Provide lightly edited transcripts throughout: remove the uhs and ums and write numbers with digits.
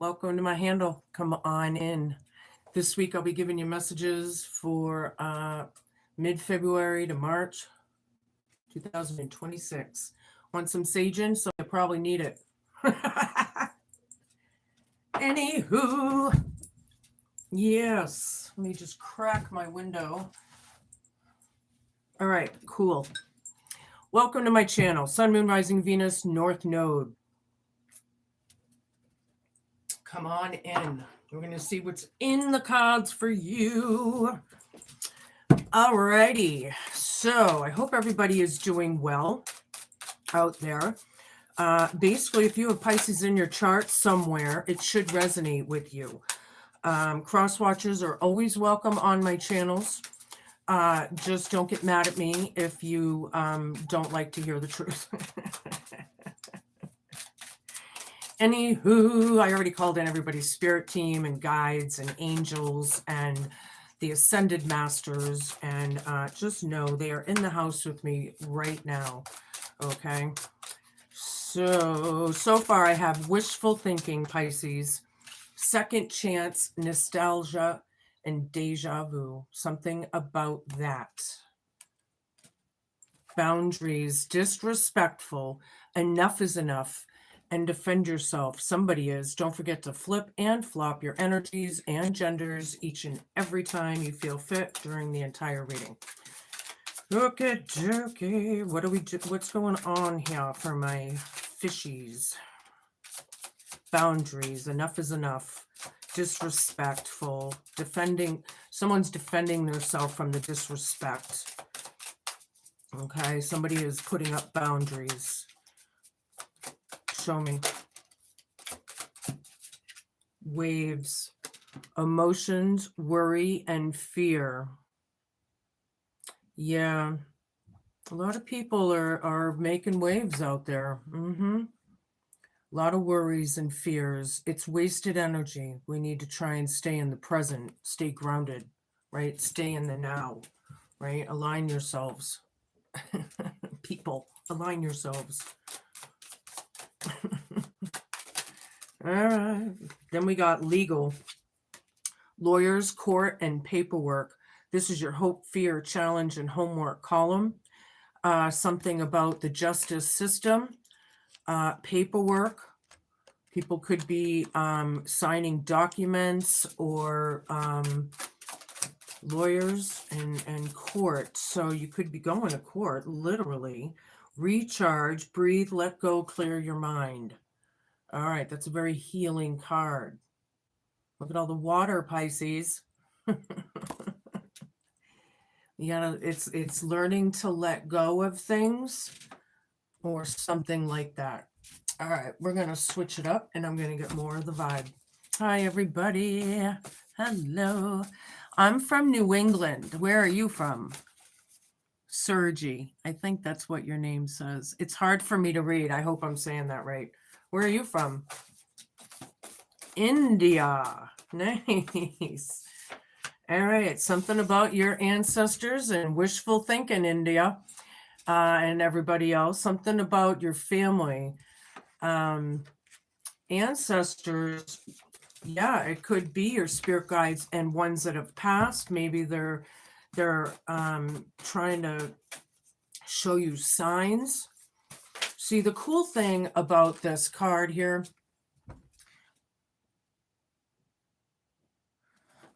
Welcome to my handle. Come on in. This week I'll be giving you messages for mid-February to March 2026. Want some saging? So I probably need it. Anywho, yes. Let me just crack my window. All right, cool. Welcome to my channel, Sun, Moon, Rising, Venus, North Node. Come on in. We're going to see what's in the cards for you. Alrighty. So I hope everybody is doing well out there. Basically, if you have Pisces in your chart somewhere, it should resonate with you. Cross watchers are always welcome on my channels. Just don't get mad at me if you don't like to hear the truth. Anywho, I already called in everybody's spirit team and guides and angels and the ascended masters, and just know they are in the house with me right now. Okay. So far I have wishful thinking, Pisces, second chance, nostalgia, and deja vu. Something about that. Boundaries, disrespectful, enough is enough, and defend yourself. Somebody is. Don't forget to flip and flop your energies and genders each and every time you feel fit during the entire reading. Okay, what do we do? What's going on here for my fishies? Boundaries, enough is enough. Disrespectful, defending, someone's defending themselves from the disrespect. Okay, somebody is putting up boundaries. Show me. Waves, emotions, worry, and fear. Yeah, a lot of people are making waves out there. A lot of worries and fears. It's wasted energy. We need to try and stay in the present, stay grounded, right? Stay in the now, right? Align yourselves. People, align yourselves. All right. Then we got legal. Lawyers, court, and paperwork. This is your hope, fear, challenge, and homework column. Something about the justice system. Paperwork. People could be signing documents, or lawyers and court. So you could be going to court, literally. Recharge, breathe, let go, clear your mind. All right, that's a very healing card. Look at all the water, Pisces. You gotta, it's learning to let go of things or something like that. All right, we're gonna switch it up and I'm gonna get more of the vibe. Hi, everybody. Hello. I'm from New England. Where are you from? Sergi. I think that's what your name says. It's hard for me to read. I hope I'm saying that right. Where are you from? India. Nice. All right. Something about your ancestors and wishful thinking, India, and everybody else. Something about your family. Ancestors. Yeah, it could be your spirit guides and ones that have passed. Maybe they're trying to show you signs. See, the cool thing about this card here,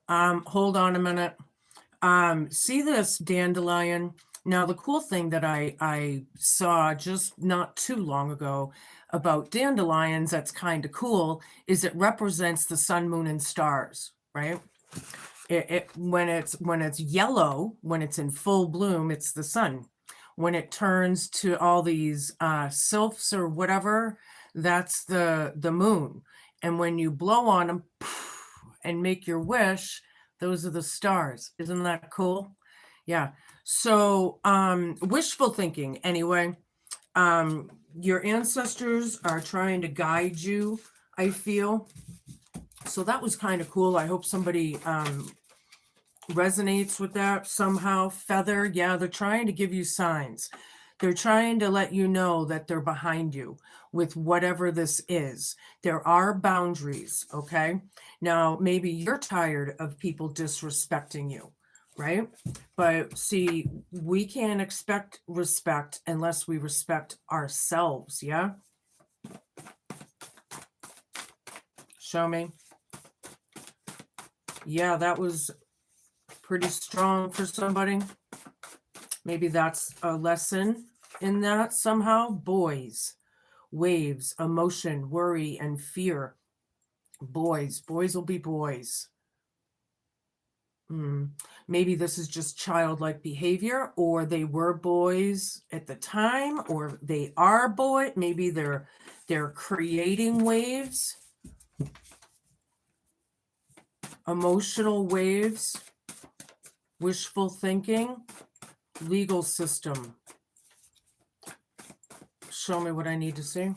hold on a minute. See this dandelion? Now, the cool thing that I saw just not too long ago about dandelions that's kind of cool is it represents the sun, moon, and stars, right? When it's yellow, when it's in full bloom, it's the sun. When it turns to all these sylphs or whatever, that's the moon. And when you blow on them and make your wish, those are the stars. Isn't that cool? Yeah. So wishful thinking, anyway. Your ancestors are trying to guide you, I feel. So that was kind of cool. I hope somebody resonates with that somehow. Feather, yeah, they're trying to give you signs. They're trying to let you know that they're behind you with whatever this is. There are boundaries, okay? Now, maybe you're tired of people disrespecting you, right? But see, we can't expect respect unless we respect ourselves, yeah? Show me. Yeah, that was pretty strong for somebody. Maybe that's a lesson in that somehow. Boys, waves, emotion, worry, and fear. Boys will be boys. Maybe this is just childlike behavior, or they were boys at the time, or they are boy. Maybe they're creating waves, emotional waves, wishful thinking, legal system. Show me what I need to see.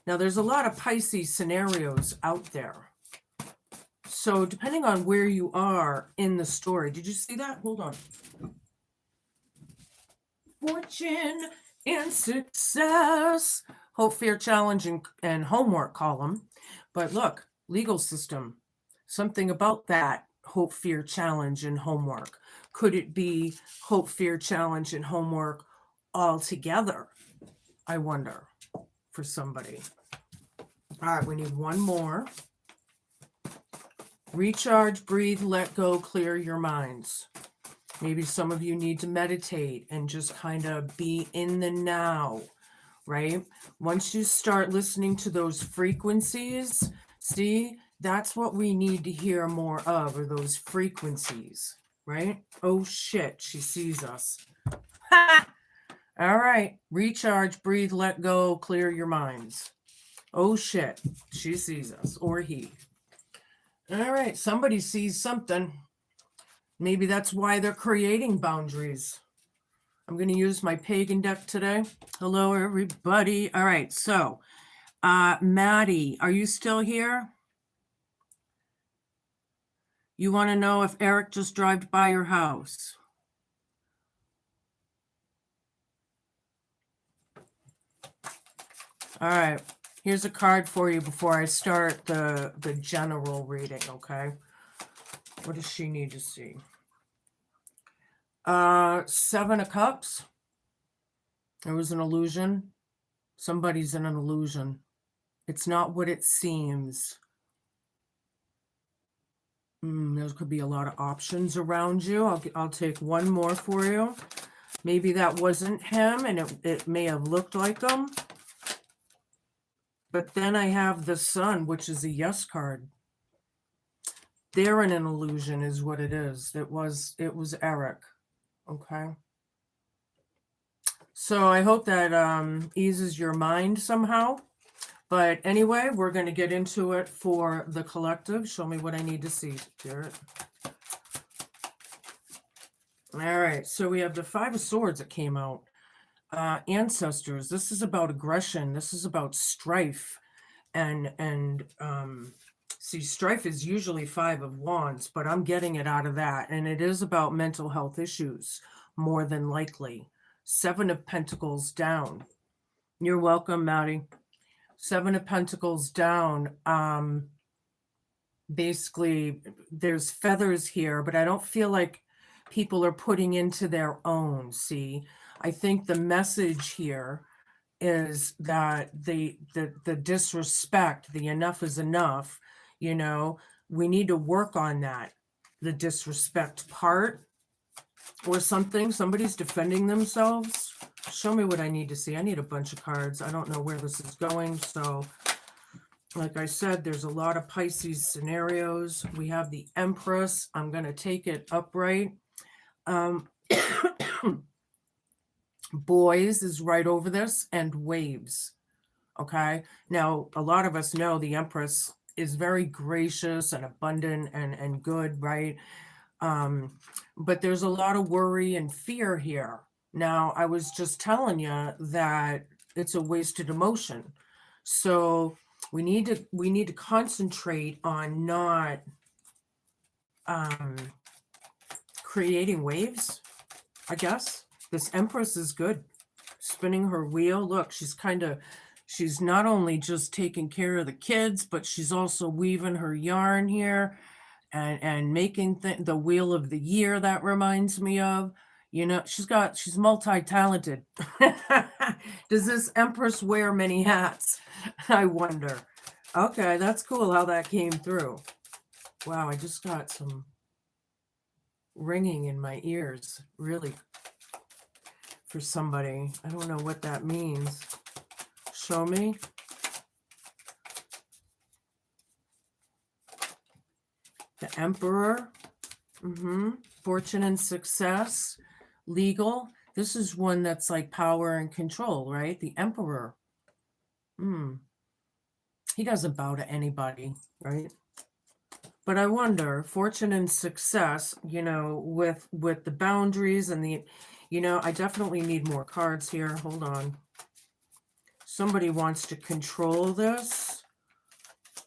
Now, there's a lot of Pisces scenarios out there. So depending on where you are in the story, did you see that? Hold on. Fortune and success. Hope, fear, challenge, and homework column. But look, legal system. Something about that hope, fear, challenge, and homework. Could it be hope, fear, challenge, and homework all together? I wonder, for somebody. All right, we need one more. Recharge, breathe, let go, clear your minds. Maybe some of you need to meditate and just kind of be in the now, right? Once you start listening to those frequencies, see, that's what we need to hear more of, are those frequencies, right? Oh shit, she sees us. All right, recharge, breathe, let go, clear your minds. Oh shit, she sees us, or he. All right, somebody sees something. Maybe that's why they're creating boundaries. I'm going to use my pagan deck today. Hello, everybody. All right, so Maddie, are you still here? You want to know if Eric just drove by your house? All right, here's a card for you before I start the general reading, okay? What does she need to see? 7 of Cups. There was an illusion. Somebody's in an illusion. It's not what it seems. There could be a lot of options around you. I'll take one more for you. Maybe that wasn't him, and it may have looked like him. But then I have the Sun, which is a yes card. They're in an illusion is what it is. It was Eric. Okay. So I hope that eases your mind somehow. But anyway, we're going to get into it for the collective. Show me what I need to see, Spirit. All right. So we have the 5 of Swords that came out. Ancestors. This is about aggression. This is about strife. And see, strife is usually 5 of Wands, but I'm getting it out of that. And it is about mental health issues, more than likely. 7 of Pentacles down. You're welcome, Maddie. 7 of Pentacles down. Basically, there's feathers here, but I don't feel like people are putting into their own, see? I think the message here is that the disrespect, the enough is enough, you know, we need to work on that, the disrespect part or something. Somebody's defending themselves. Show me what I need to see. I need a bunch of cards. I don't know where this is going. So like I said, there's a lot of Pisces scenarios. We have the Empress. I'm going to take it upright. Boys is right over this, and waves. Okay. Now, a lot of us know the Empress is very gracious and abundant and good, right? But there's a lot of worry and fear here. Now, I was just telling you that it's a wasted emotion. So we need to concentrate on not creating waves, I guess. This Empress is good. Spinning her wheel. Look, she's not only just taking care of the kids, but she's also weaving her yarn here and making the wheel of the year that reminds me of. You know, she's multi-talented. Does this Empress wear many hats? I wonder. Okay, that's cool how that came through. Wow, I just got some ringing in my ears, really, for somebody. I don't know what that means. Show me. The Emperor. Fortune and success. Legal. This is one that's like power and control, right? The Emperor. He doesn't bow to anybody, right? But I wonder, fortune and success, you know, with the boundaries and the, you know, I definitely need more cards here. Hold on. Somebody wants to control this.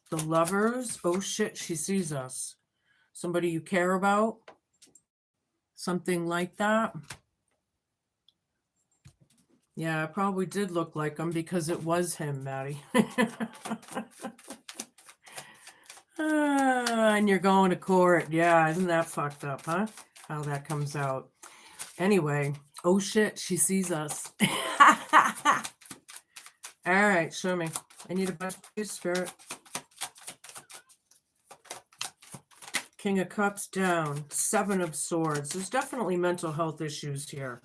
The Lovers. Oh shit, she sees us. Somebody you care about. Something like that. Yeah, it probably did look like him because it was him, Maddie. And you're going to court. Yeah, isn't that fucked up, huh? How that comes out. Anyway, oh shit, she sees us. All right, show me. I need a bunch of Spirit. King of Cups down. 7 of Swords. There's definitely mental health issues here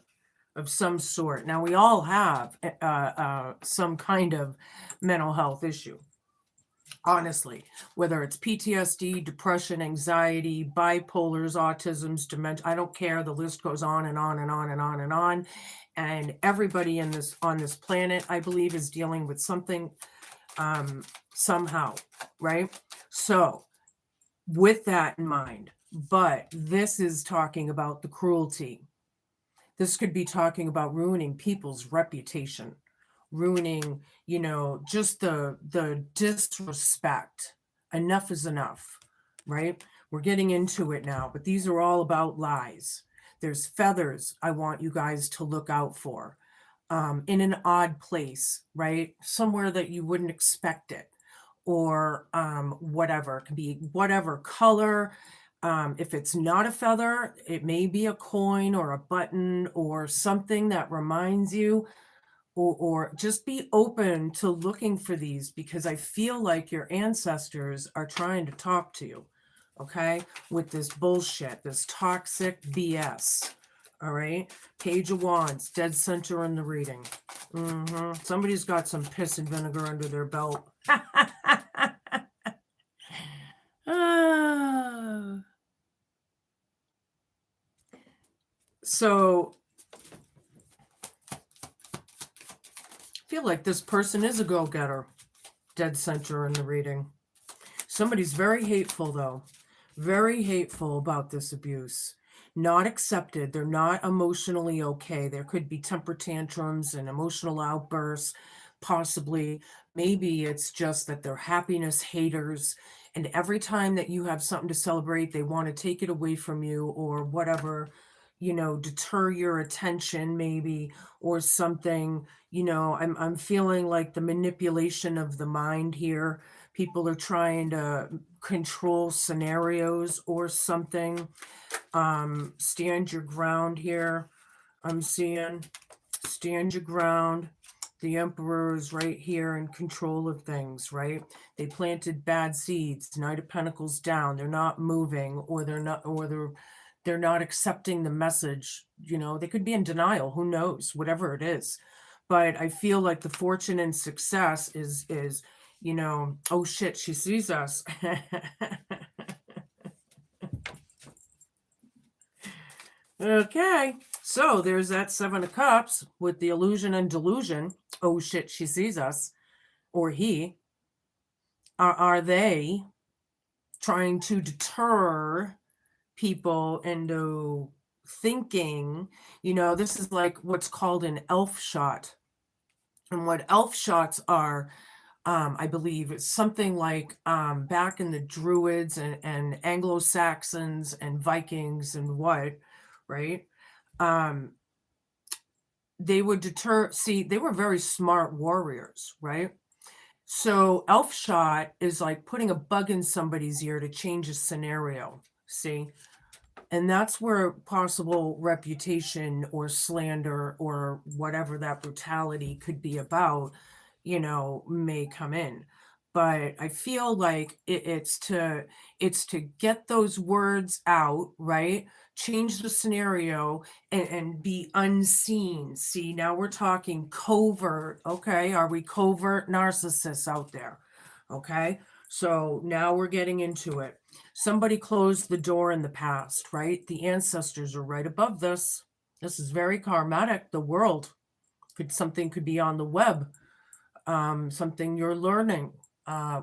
of some sort. Now, we all have some kind of mental health issue. Honestly, whether it's PTSD, depression, anxiety, bipolars, autisms, dementia, I don't care. The list goes on and on and on and on and on. And everybody on this planet, I believe, is dealing with something somehow, right? So with that in mind, but this is talking about the cruelty. This could be talking about ruining people's reputation, ruining, you know, just the disrespect. Enough is enough, right? We're getting into it now, but these are all about lies. There's feathers I want you guys to look out for, in an odd place, right? Somewhere that you wouldn't expect it, or whatever. It can be whatever color. If it's not a feather, it may be a coin or a button or something that reminds you, or just be open to looking for these, because I feel like your ancestors are trying to talk to you, okay, with this bullshit, this toxic BS. All right, Page of Wands, dead center in the reading. Somebody's got some piss and vinegar under their belt. So I feel like this person is a go-getter. Dead center in the reading. Somebody's very hateful, though. Very hateful about this abuse. Not accepted. They're not emotionally okay. There could be temper tantrums and emotional outbursts, possibly. Maybe it's just that they're happiness haters, and every time that you have something to celebrate, they want to take it away from you, or whatever, you know, deter your attention maybe, or something. You know, I'm feeling like the manipulation of the mind here. People are trying to control scenarios or something. Stand your ground here. I'm seeing stand your ground. The Emperor is right here in control of things, right? They planted bad seeds. Knight of Pentacles down. They're not moving, or they're not accepting the message. You know, they could be in denial. Who knows? Whatever it is. But I feel like the fortune and success is, you know, oh shit, she sees us. Okay, so there's that 7 of Cups with the illusion and delusion. Oh shit, she sees us, or he. Are they trying to deter people into thinking, you know, this is like what's called an elf shot. And what elf shots are, I believe it's something like back in the Druids and Anglo-Saxons and Vikings and what, right? They would they were very smart warriors, right? So elf shot is like putting a bug in somebody's ear to change a scenario, see? And that's where possible reputation or slander or whatever that brutality could be about, may come in. But I feel like it's to get those words out, right? Change the scenario and be unseen. See, now we're talking covert. Okay, are we covert narcissists out there? Okay, so now we're getting into it. Somebody closed the door in the past, right? The ancestors are right above this. This is very karmatic. The world something could be on the web, something you're learning,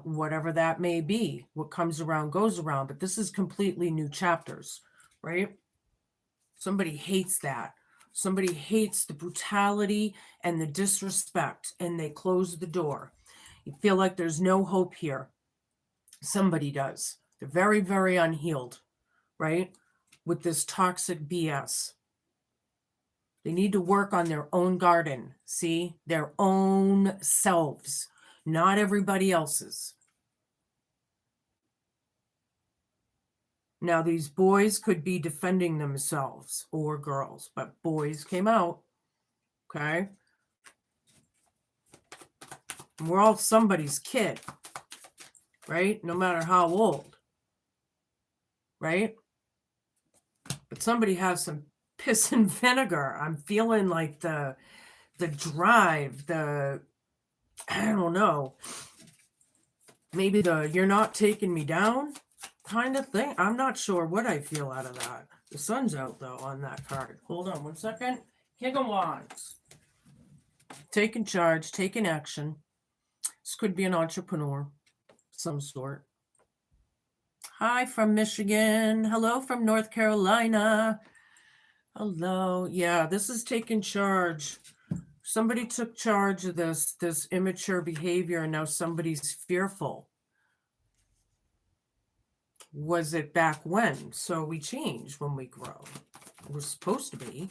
whatever that may be. What comes around goes around, but this is completely new chapters, right? Somebody hates that. Somebody hates the brutality and the disrespect, and they close the door. You feel like there's no hope here. Somebody does. They're very, very unhealed, right? With this toxic BS. They need to work on their own garden, see? Their own selves, not everybody else's. Now, these boys could be defending themselves, or girls, but boys came out, okay? And we're all somebody's kid, right? No matter how old, right? But somebody has some piss and vinegar. I'm feeling like the drive, I don't know, maybe the you're not taking me down kind of thing. I'm not sure what I feel out of that. The sun's out though on that card. Hold on 1 second. King of Wands. Taking charge, taking action. This could be an entrepreneur of some sort. Hi from Michigan. Hello from North Carolina. Hello. Yeah, this is taking charge. Somebody took charge of this immature behavior, and now somebody's fearful. Was it back when? So we change when we grow. We're supposed to be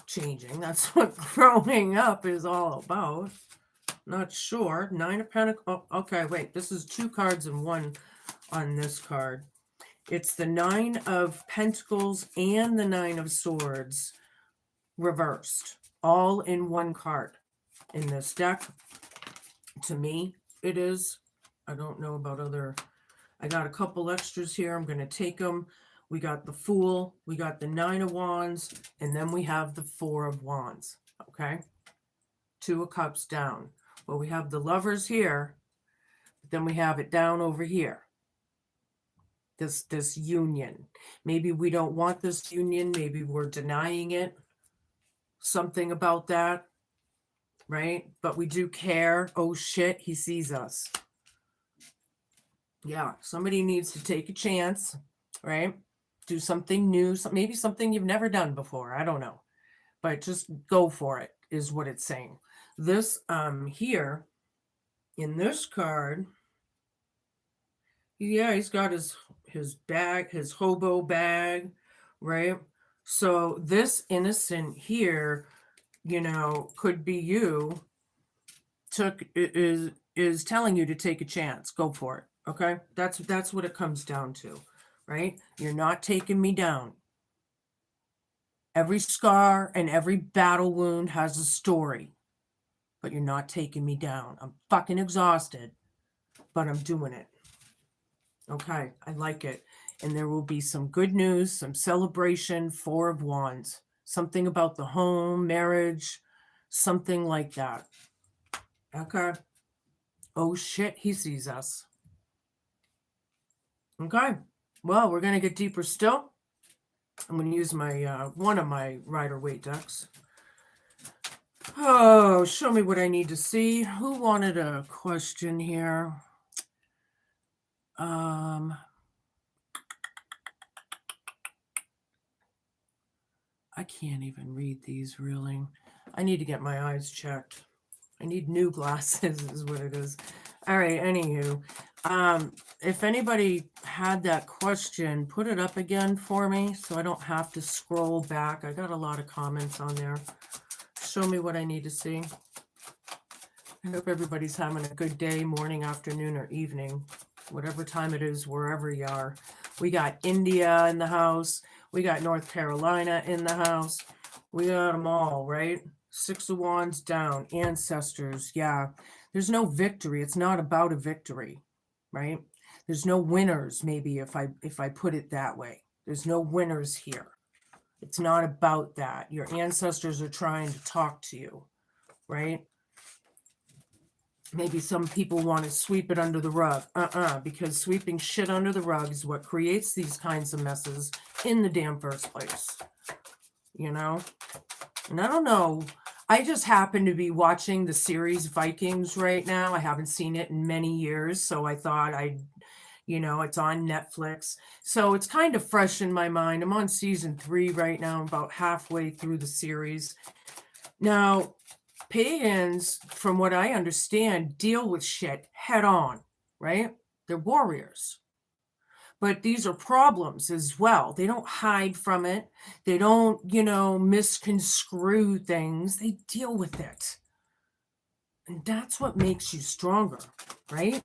changing. That's what growing up is all about. Not sure. 9 of Pentacles. Oh, okay, wait. This is 2 cards and 1 on this card. It's the 9 of Pentacles and the 9 of Swords reversed, all in 1 card in this deck. To me, it is. I don't know about other. I got a couple extras here. I'm going to take them. We got the Fool. We got the 9 of Wands. And then we have the 4 of Wands. Okay? 2 of Cups down. Well, we have the Lovers here. Then we have it down over here. This union. Maybe we don't want this union. Maybe we're denying it. Something about that. Right? But we do care. Oh, shit. He sees us. Yeah, somebody needs to take a chance, right? Do something new, maybe something you've never done before. I don't know. But just go for it is what it's saying. This here in this card, yeah, he's got his bag, his hobo bag, right? So this innocent here, could be you is telling you to take a chance. Go for it. Okay, that's what it comes down to, right? You're not taking me down. Every scar and every battle wound has a story, but you're not taking me down. I'm fucking exhausted, but I'm doing it. Okay, I like it. And there will be some good news, some celebration, 4 of Wands, something about the home, marriage, something like that. Okay. Oh shit, he sees us. Okay, well, we're going to get deeper still. I'm going to use my one of my Rider-Waite decks. Oh, show me what I need to see. Who wanted a question here? I can't even read these, really. I need to get my eyes checked. I need new glasses is what it is. All right, anywho. If anybody had that question, put it up again for me so I don't have to scroll back. I got a lot of comments on there. Show me what I need to see. I hope everybody's having a good day, morning, afternoon, or evening, whatever time it is, wherever you are. We got India in the house. We got North Carolina in the house. We got them all, right? 6 of Wands down, ancestors. Yeah, there's no victory. It's not about a victory, right? There's no winners, maybe, if I put it that way. There's no winners here. It's not about that. Your ancestors are trying to talk to you, right? Maybe some people want to sweep it under the rug. Because sweeping shit under the rug is what creates these kinds of messes in the damn first place. You know? And I don't know. I just happen to be watching the series Vikings right now. I haven't seen it in many years, so I thought it's on Netflix. So it's kind of fresh in my mind. I'm on season 3 right now, about halfway through the series. Now, pagans, from what I understand, deal with shit head on, right? They're warriors. But these are problems as well. They don't hide from it. They don't, misconstrue things. They deal with it. And that's what makes you stronger, right?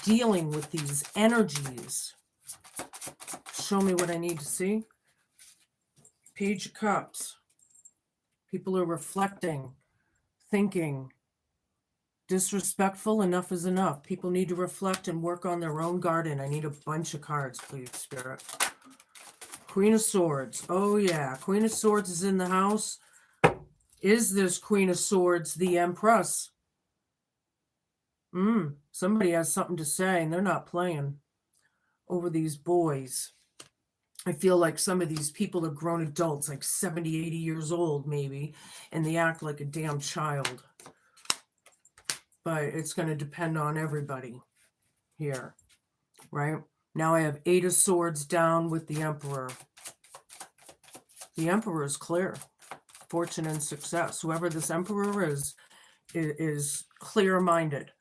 Dealing with these energies. Show me what I need to see. Page of Cups. People are reflecting, thinking. Disrespectful, enough is enough. People need to reflect and work on their own garden. I need a bunch of cards, please, Spirit. Queen of Swords. Oh, yeah. Queen of Swords is in the house. Is this Queen of Swords the Empress? Somebody has something to say, and they're not playing over these boys. I feel like some of these people are grown adults, like 70, 80 years old, maybe, and they act like a damn child. But it's going to depend on everybody here, right? Now I have 8 of Swords down with the Emperor. The Emperor is clear. Fortune and success. Whoever this Emperor is clear-minded,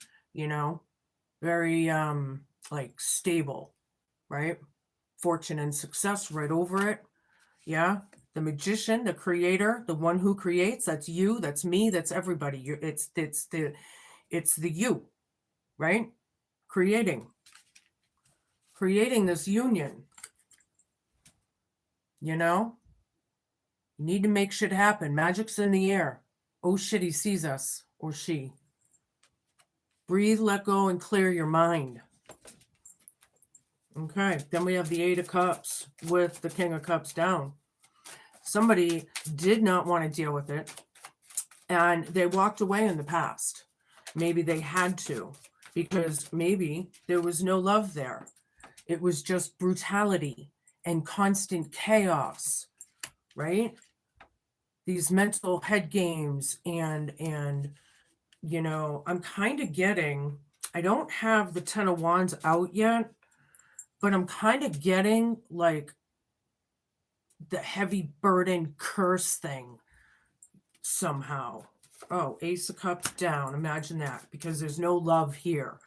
very stable, right? Fortune and success right over it. Yeah. The magician, the creator, the one who creates, that's you, that's me, that's everybody. It's the you, right? Creating this union. You need to make shit happen. Magic's in the air. Oh shit, he sees us, or she. Breathe, let go, and clear your mind. Okay, then we have the 8 of Cups with the King of Cups down. Somebody did not want to deal with it, and they walked away in the past. Maybe they had to, because maybe there was no love there. It was just brutality and constant chaos, right? These mental head games and I'm kind of getting, I don't have the 10 of Wands out yet, but I'm kind of getting like the heavy burden curse thing somehow. Oh, Ace of Cups down. Imagine that, because there's no love here.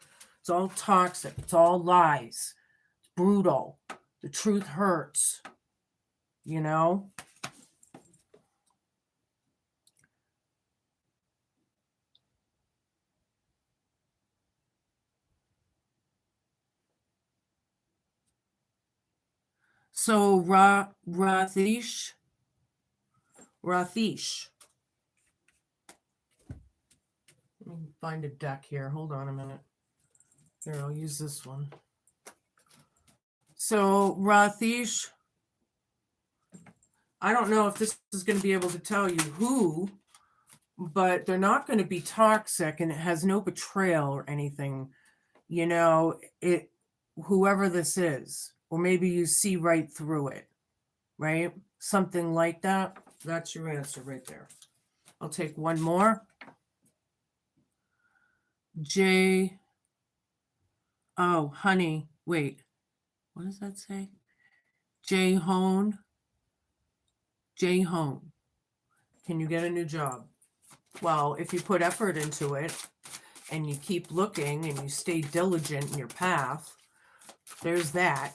It's all toxic. It's all lies. It's brutal. The truth hurts. So Rathish. Let me find a deck here. Hold on a minute. Here, I'll use this one. So Rathish, I don't know if this is going to be able to tell you who, but they're not going to be toxic, and it has no betrayal or anything. Whoever this is, or maybe you see right through it, right? Something like that. That's your answer right there. I'll take one more. J. Oh, honey. Wait. What does that say? J. Hone. J. Hone. Can you get a new job? Well, if you put effort into it and you keep looking and you stay diligent in your path, there's that.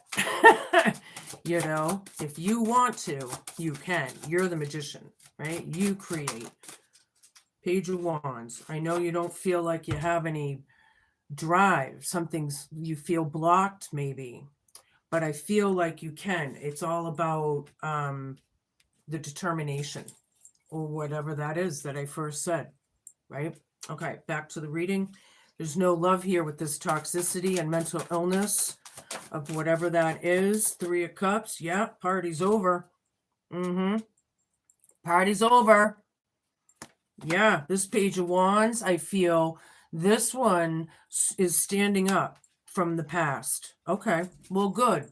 You know, if you want to, you can. You're the magician, right? You create. Page of Wands. I know you don't feel like you have any drive. You feel blocked maybe, but I feel like you can. It's all about the determination or whatever that is that I first said, right? Okay, back to the reading. There's no love here with this toxicity and mental illness of whatever that is. 3 of Cups. Yeah, party's over. Party's over. Yeah, this Page of Wands, I feel this one is standing up from the past. Okay, well, good.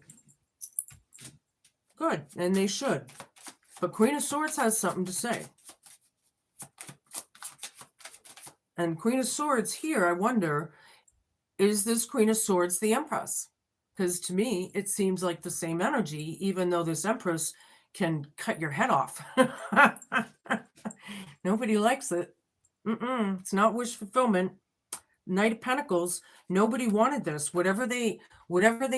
Good, and they should. But Queen of Swords has something to say. And Queen of Swords here, I wonder, is this Queen of Swords the Empress? Because to me, it seems like the same energy, even though this Empress can cut your head off. Nobody likes it. It's not wish fulfillment. Knight of Pentacles, nobody wanted this. Whatever they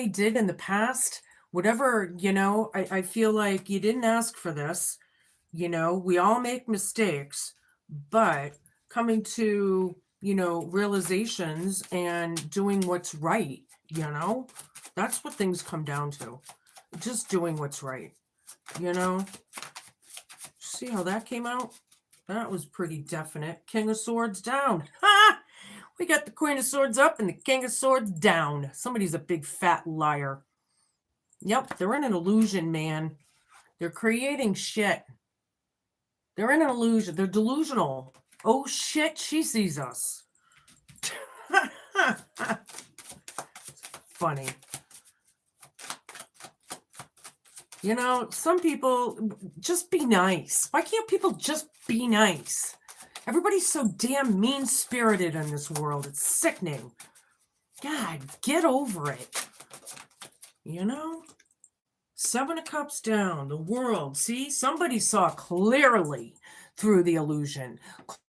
did in the past, whatever, you know, I feel like you didn't ask for this. You know, we all make mistakes, but coming to, you know, realizations and doing what's right, you know, that's what things come down to. Just doing what's right, you know. See how that came out? That was pretty definite. King of Swords down. Ha! We got the Queen of Swords up and the King of Swords down. Somebody's a big fat liar. Yep, they're in an illusion, man. They're creating shit. They're in an illusion. They're delusional. Oh shit, she sees us. Funny. You know, some people just be nice. Why can't people just be nice? Everybody's so damn mean-spirited in this world. It's sickening. God, get over it. You know? 7 of Cups down. The World. See? Somebody saw clearly through the illusion.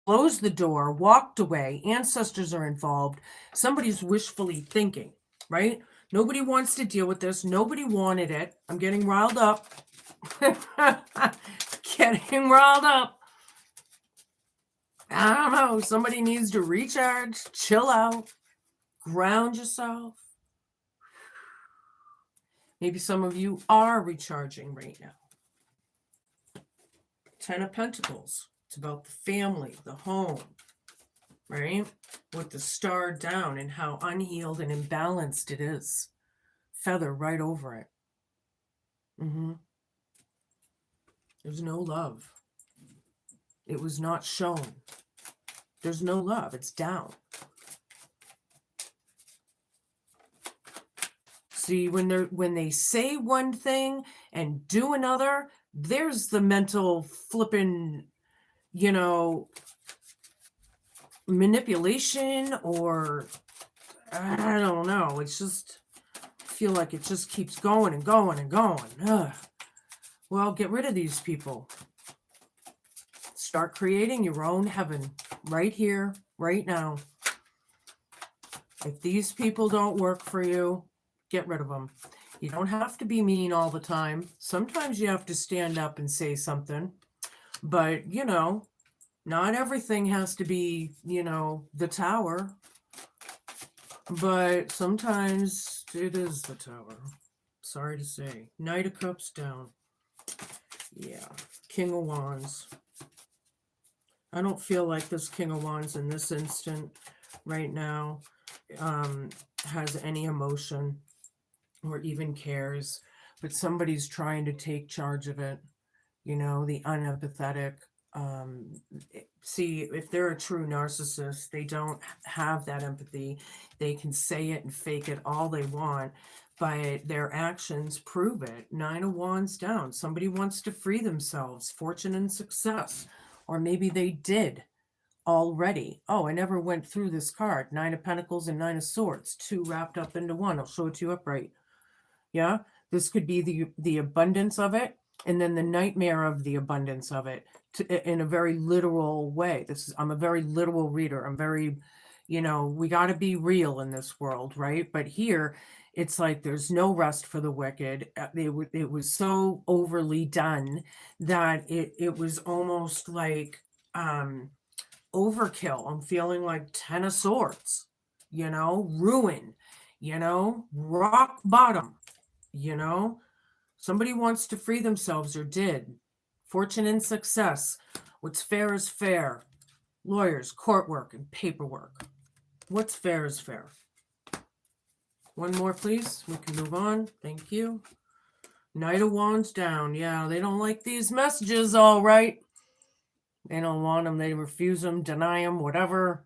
Closed the door, walked away. Ancestors are involved. Somebody's wishfully thinking, right? Nobody wants to deal with this. Nobody wanted it. I'm getting riled up. Getting riled up. I don't know. Somebody needs to recharge, chill out, ground yourself. Maybe some of you are recharging right now. 10 of Pentacles. It's about the family, the home, right? With the Star down and how unhealed and imbalanced it is. Feather right over it. There's no love. It was not shown. There's no love. It's down. See, when they say one thing and do another, there's the mental flipping, you know, manipulation, or I don't know. It's just, I feel like it just keeps going and going and going. Ugh. Well, get rid of these people. Start creating your own heaven right here, right now. If these people don't work for you, get rid of them. You don't have to be mean all the time. Sometimes you have to stand up and say something. But, you know, not everything has to be, you know, the tower. But sometimes it is the tower. Sorry to say. Knight of Cups down. Yeah. King of Wands. I don't feel like this King of Wands in this instant right now has any emotion or even cares, but somebody's trying to take charge of it. You know, the unempathetic. See, if they're a true narcissist, they don't have that empathy. They can say it and fake it all they want, but their actions prove it. 9 of Wands down. Somebody wants to free themselves, fortune and success. Or maybe they did already. Oh, I never went through this card. 9 of Pentacles and 9 of Swords. 2 wrapped up into 1. I'll show it to you upright. Yeah, this could be the abundance of it, and then the nightmare of the abundance of it, in a very literal way. I'm a very literal reader. I'm very, You know, we got to be real in this world, right? But here, it's like there's no rest for the wicked. It was so overly done that it was almost like overkill. I'm feeling like 10 of swords, you know, ruin, you know, rock bottom, you know, somebody wants to free themselves or did. Fortune and success. What's fair is fair. Lawyers, court work, and paperwork. What's fair is fair. One more, please. We can move on. Thank you. Knight of Wands down. Yeah, they don't like these messages, all right. They don't want them. They refuse them, deny them, whatever.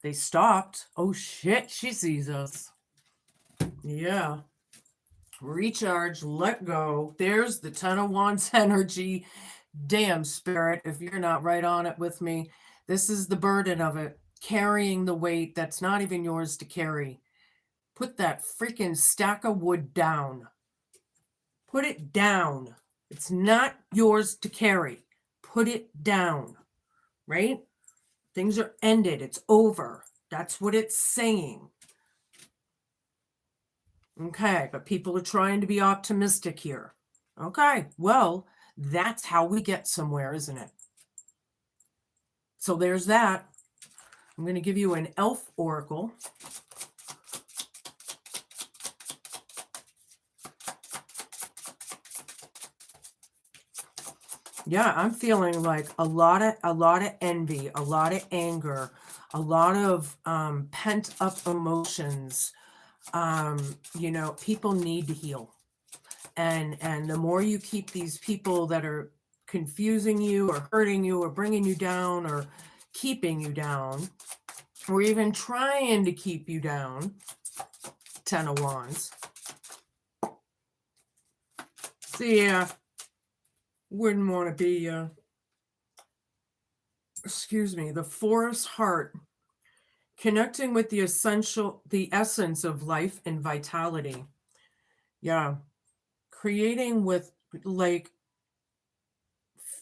They stopped. Oh, shit. She sees us. Yeah. Recharge. Let go. There's the Ten of Wands energy. Damn, Spirit, if you're not right on it with me. This is the burden of it. Carrying the weight that's not even yours to carry. Put that freaking stack of wood down. Put it down. It's not yours to carry. Put it down. Right? Things are ended. It's over. That's what it's saying. Okay, but people are trying to be optimistic here. Okay, well, that's how we get somewhere, isn't it? So there's that. I'm going to give you an elf oracle. Yeah, I'm feeling like a lot of envy, a lot of anger, a lot of pent up emotions. You know, people need to heal. And the more you keep these people that are confusing you or hurting you or bringing you down or keeping you down, or even trying to keep you down, Ten of Wands. So yeah, wouldn't want to be, excuse me, the forest heart, connecting with the essence of life and vitality. Yeah, creating with, like,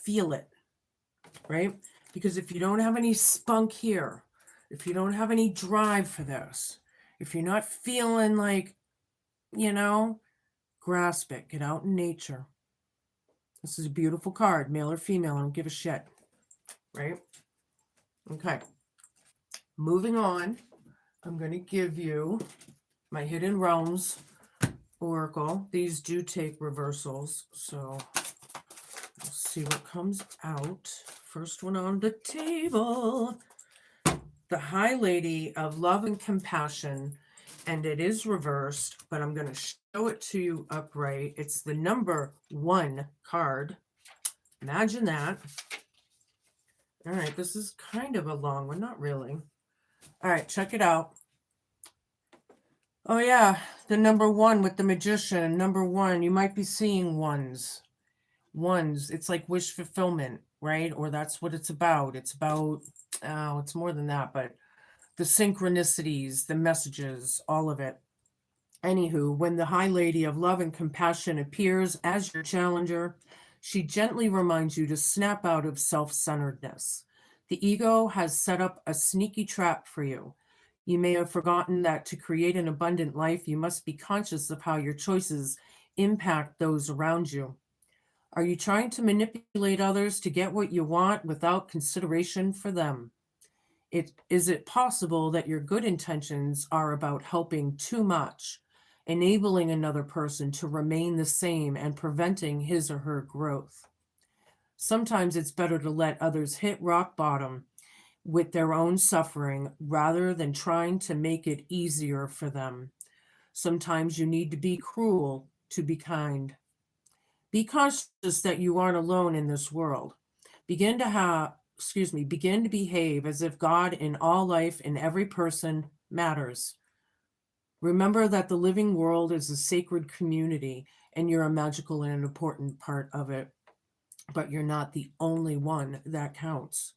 feel it, right? Because if you don't have any spunk here, if you don't have any drive for this, if you're not feeling like, you know, grasp it, get out in nature. This is a beautiful card, male or female, I don't give a shit, right? Okay, moving on. I'm going to give you my Hidden Realms oracle. These do take reversals, so let's see what comes out. First one on the table, the High Lady of Love and Compassion, and it is reversed, but I'm going to show it to you upright. It's the number 1 card. Imagine that. All right, this is kind of a long one, not really. All right, check it out. Oh yeah, the number 1 with the Magician. Number 1, you might be seeing ones. It's like wish fulfillment, right? Or that's what it's about. It's about, oh, it's more than that, but the synchronicities, the messages, all of it. Anywho, when the High Lady of Love and Compassion appears as your challenger, she gently reminds you to snap out of self-centeredness. The ego has set up a sneaky trap for you. You may have forgotten that to create an abundant life, you must be conscious of how your choices impact those around you. Are you trying to manipulate others to get what you want without consideration for them? Is it possible that your good intentions are about helping too much, enabling another person to remain the same and preventing his or her growth? Sometimes it's better to let others hit rock bottom with their own suffering rather than trying to make it easier for them. Sometimes you need to be cruel to be kind. Be conscious that you aren't alone in this world. Begin to behave as if God in all life and every person matters. Remember that the living world is a sacred community and you're a magical and an important part of it, but you're not the only one that counts.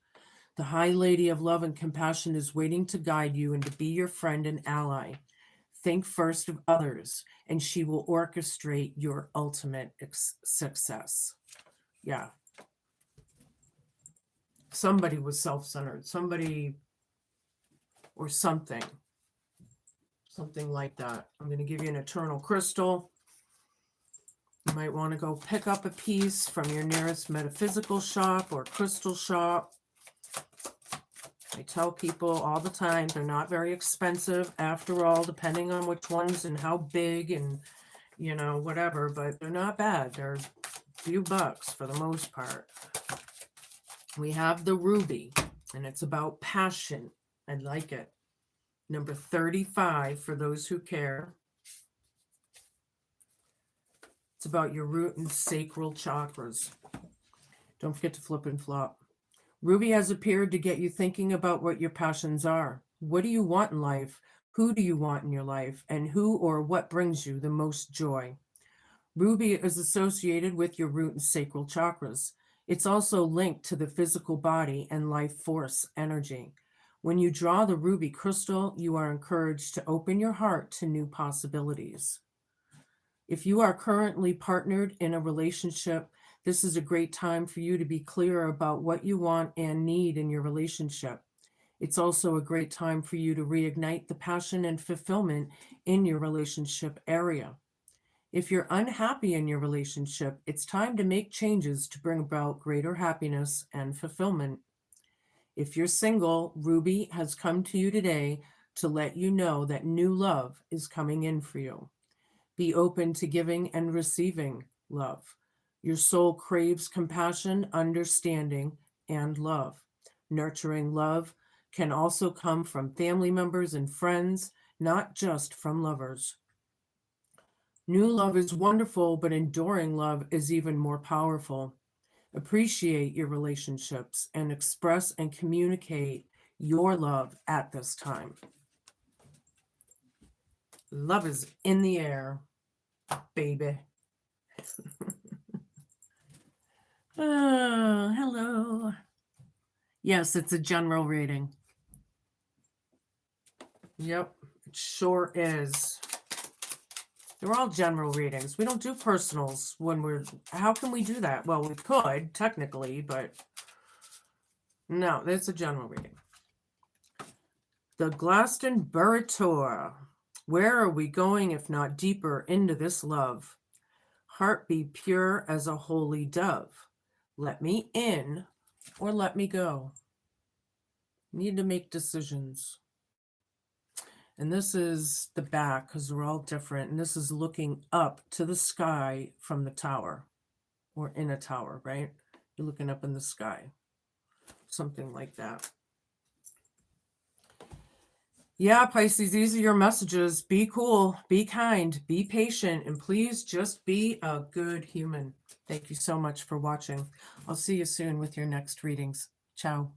The High Lady of Love and Compassion is waiting to guide you and to be your friend and ally. Think first of others, and she will orchestrate your ultimate success. Yeah. Somebody was self-centered. Somebody, or something like that. I'm going to give you an eternal crystal. You might want to go pick up a piece from your nearest metaphysical shop or crystal shop. I tell people all the time, they're not very expensive after all, depending on which ones and how big and, you know, whatever, but they're not bad. They're a few bucks for the most part. We have the ruby, and it's about passion. I like it. Number 35 for those who care. It's about your root and sacral chakras. Don't forget to flip and flop. Ruby has appeared to get you thinking about what your passions are. What do you want in life? Who do you want in your life? And who or what brings you the most joy? Ruby is associated with your root and sacral chakras. It's also linked to the physical body and life force energy. When you draw the ruby crystal, you are encouraged to open your heart to new possibilities. If you are currently partnered in a relationship, this is a great time for you to be clear about what you want and need in your relationship. It's also a great time for you to reignite the passion and fulfillment in your relationship area. If you're unhappy in your relationship, it's time to make changes to bring about greater happiness and fulfillment. If you're single, Ruby has come to you today to let you know that new love is coming in for you. Be open to giving and receiving love. Your soul craves compassion, understanding, and love. Nurturing love can also come from family members and friends, not just from lovers. New love is wonderful, but enduring love is even more powerful. Appreciate your relationships and express and communicate your love at this time. Love is in the air, baby. Hello. Yes, it's a general reading. Yep, it sure is. They're all general readings. We don't do personals when how can we do that? Well, we could, technically, but no, it's a general reading. The Glastonbury Tour. Where are we going if not deeper into this love? Heart be pure as a holy dove. Let me in or let me go. Need to make decisions. And this is the back because they're all different. And this is looking up to the sky from the tower or in a tower, right? You're looking up in the sky. Something like that. Yeah, Pisces, these are your messages. Be cool, be kind, be patient, and please just be a good human. Thank you so much for watching. I'll see you soon with your next readings. Ciao.